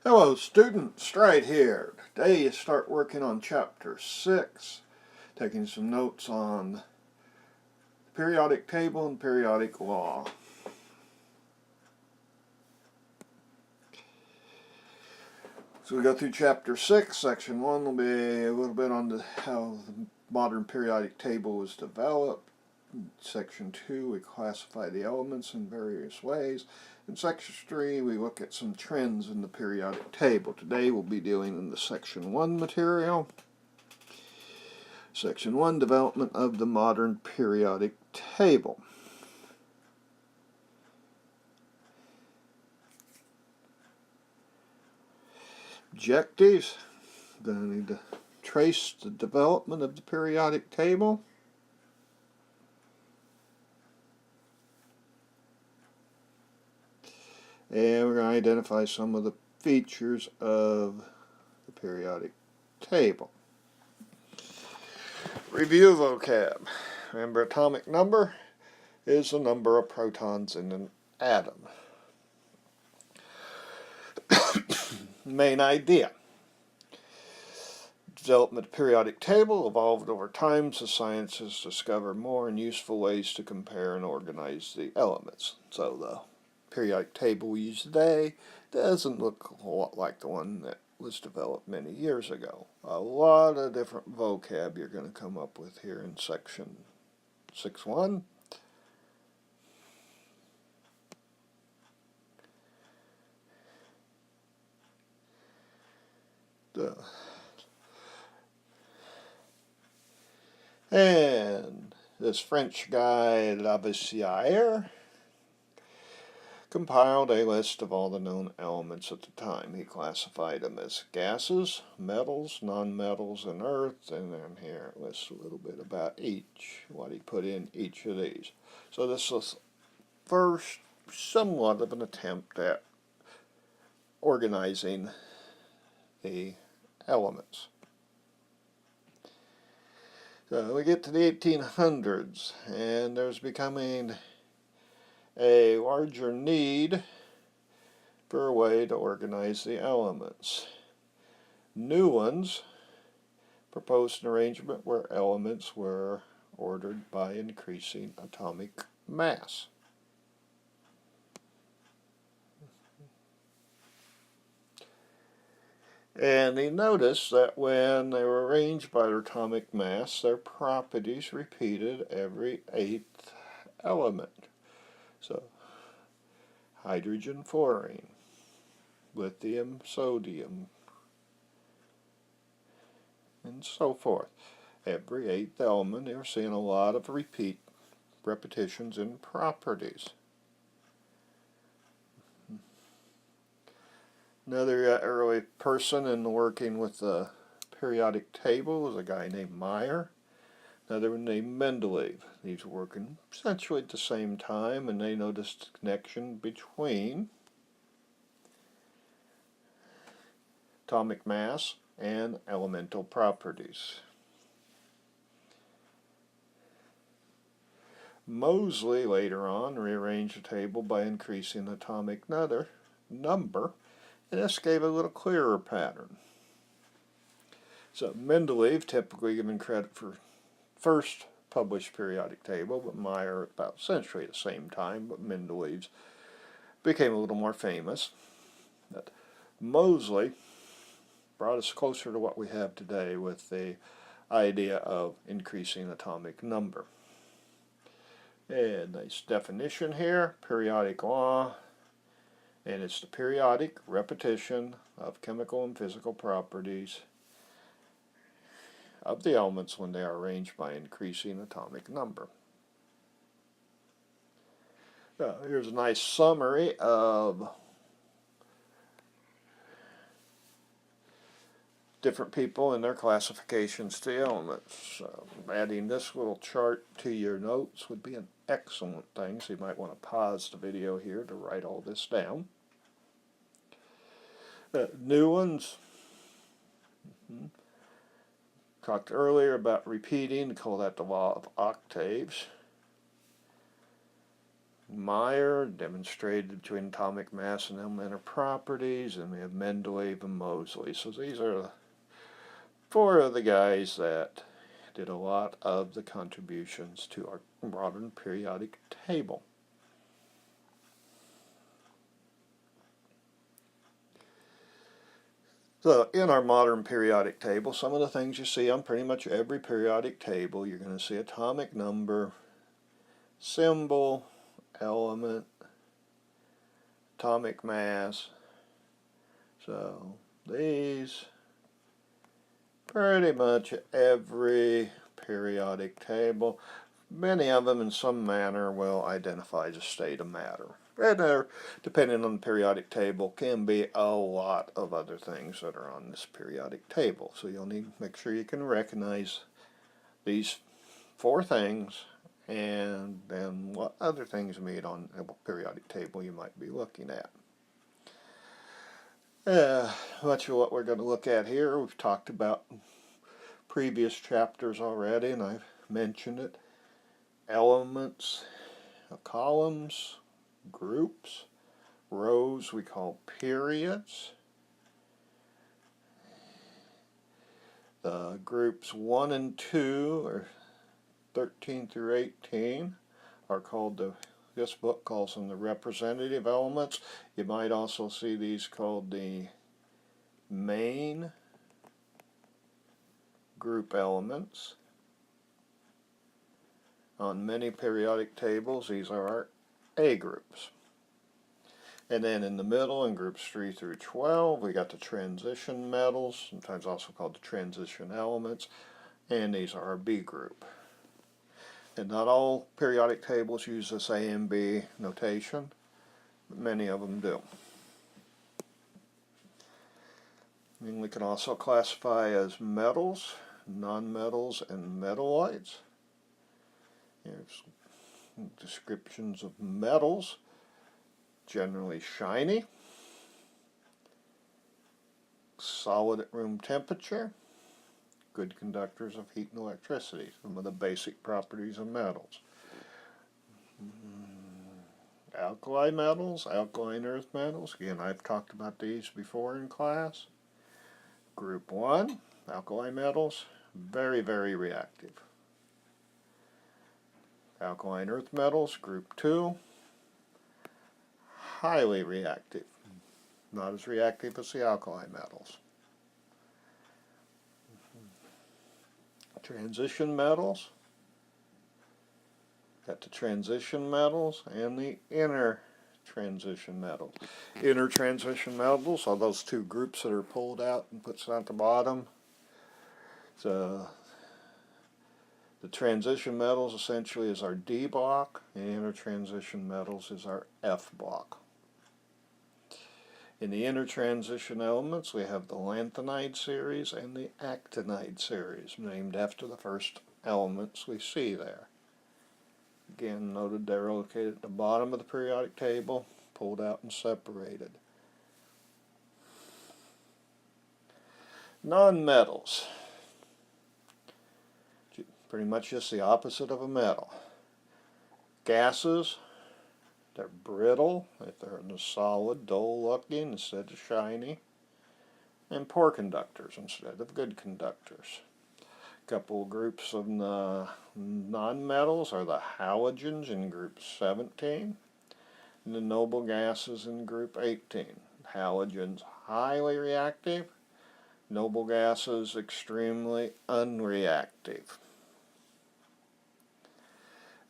Hello students, Stride here. Today you start working on chapter 6, taking some notes on the periodic table and periodic law. So we go through chapter 6, section 1 will be a little bit on how the modern periodic table was developed. In section 2 we classify the elements in various ways. In section 3 we look at some trends in the periodic table. Today we'll be dealing in the section 1 material. Section 1, development of the modern periodic table. Objectives. Going to need to trace the development of the periodic table. And we're going to identify some of the features of the periodic table. Review vocab. Remember, atomic number is the number of protons in an atom. Main idea. Development of the periodic table evolved over time as scientists discovered more and useful ways to compare and organize the elements. So the periodic table we use today doesn't look a lot like the one that was developed many years ago. A lot of different vocab you're going to come up with here in section 6.1. And this French guy, Lavoisier, compiled a list of all the known elements at the time. He classified them as gases, metals, nonmetals, and earth, and then here it lists a little bit about each, what he put in each of these. So this was first somewhat of an attempt at organizing the elements. So we get to the 1800s, and there's becoming a larger need for a way to organize the elements. New ones proposed an arrangement where elements were ordered by increasing atomic mass. And they noticed that when they were arranged by their atomic mass, their properties repeated every 8th element. So, hydrogen, fluorine, lithium, sodium, and so forth. Every 8th element, they were seeing a lot of repetitions in properties. Another early person in working with the periodic table was a guy named Meyer. Another one named Mendeleev. These were working essentially at the same time, and they noticed the connection between atomic mass and elemental properties. Moseley later on rearranged the table by increasing the atomic number, and this gave a little clearer pattern. So Mendeleev, typically given credit for first published periodic table, but Meyer about essentially at the same time, but Mendeleev's became a little more famous. But Moseley brought us closer to what we have today with the idea of increasing atomic number. And nice definition here, periodic law, and it's the periodic repetition of chemical and physical properties of the elements when they are arranged by increasing atomic number. Here's a nice summary of different people and their classifications to elements. Adding this little chart to your notes would be an excellent thing, so you might want to pause the video here to write all this down. New ones. Talked earlier about repeating, call that the law of octaves. Meyer demonstrated between atomic mass and elemental properties, and we have Mendeleev and Moseley. So these are four of the guys that did a lot of the contributions to our modern periodic table. So in our modern periodic table, some of the things you see on pretty much every periodic table, you're going to see atomic number, symbol, element, atomic mass. So these, pretty much every periodic table, many of them in some manner will identify the state of matter. And there, depending on the periodic table, can be a lot of other things that are on this periodic table. So you'll need to make sure you can recognize these four things and then what other things meet on a periodic table you might be looking at. Much of what we're going to look at here, we've talked about previous chapters already, and I've mentioned it. Elements, columns, groups, rows we call periods. The groups 1 and 2, or 13 through 18, are called this book calls them the representative elements. You might also see these called the main group elements. On many periodic tables, these are our A groups. And then in the middle, in groups 3 through 12, we got the transition metals, sometimes also called the transition elements, and these are our B group. And not all periodic tables use this A and B notation, but many of them do. And we can also classify as metals, nonmetals, and metalloids. Here's descriptions of metals. Generally shiny, solid at room temperature, good conductors of heat and electricity, some of the basic properties of metals. Alkali metals, alkaline earth metals, again I've talked about these before in class. Group 1, alkali metals, very, very reactive. Alkaline earth metals, group 2, highly reactive, not as reactive as the alkali metals. Transition metals, got the transition metals and the inner transition metals. Inner transition metals are those two groups that are pulled out and put at the bottom. So the transition metals essentially is our D block, and inner transition metals is our F block. In the inner transition elements, we have the lanthanide series and the actinide series, named after the first elements we see there. Again, noted they're located at the bottom of the periodic table, pulled out and separated. Nonmetals, pretty much just the opposite of a metal. Gases, they're brittle, if they're in a solid, dull looking instead of shiny, and poor conductors instead of good conductors. A couple of groups of nonmetals are the halogens in group 17, and the noble gases in group 18. Halogens highly reactive, noble gases extremely unreactive.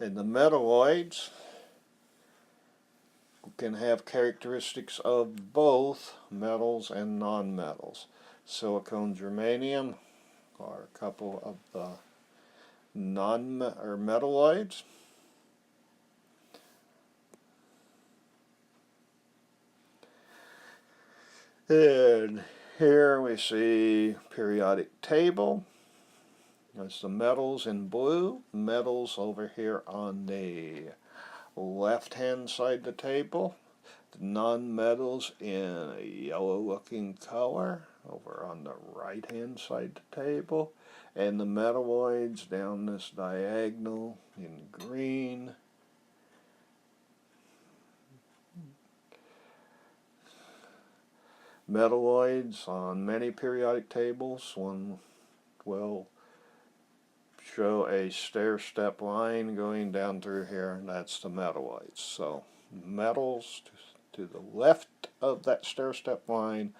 And the metalloids can have characteristics of both metals and nonmetals. Silicon, germanium are a couple of the metalloids. And here we see periodic table. That's the metals in blue, metals over here on the left-hand side of the table, the non-metals in a yellow-looking color over on the right-hand side of the table, and the metalloids down this diagonal in green, Metalloids on many periodic tables, one will show a stair-step line going down through here, and that's the metalloids. So metals to the left of that stair-step line,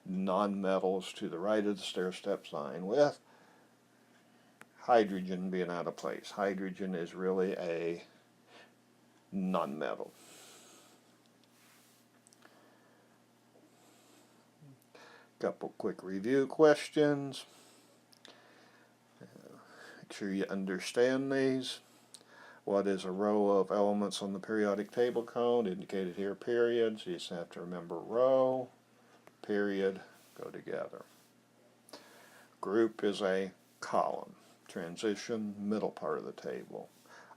non-metals to the right of the stair-step line, with hydrogen being out of place. Hydrogen is really a non-metal. Couple quick review questions. Make sure you understand these. What is a row of elements on the periodic table code? Indicated here, periods. You just have to remember row, period, go together. Group is a column. Transition, middle part of the table.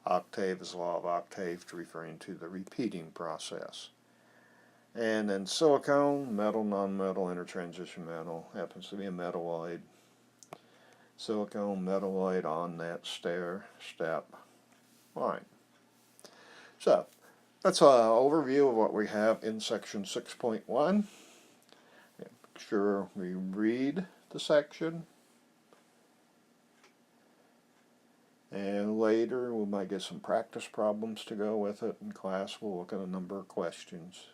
Octave is the law of octaves, referring to the repeating process. And then silicone, metal, non-metal, intertransition metal, happens to be a metalloid. Silicone, metalloid on that stair-step line. So, that's an overview of what we have in section 6.1. Make sure we read the section. And later we might get some practice problems to go with it. In class we'll look at a number of questions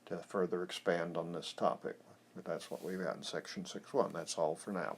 to further expand on this topic. But that's what we've got in section 6.1. That's all for now.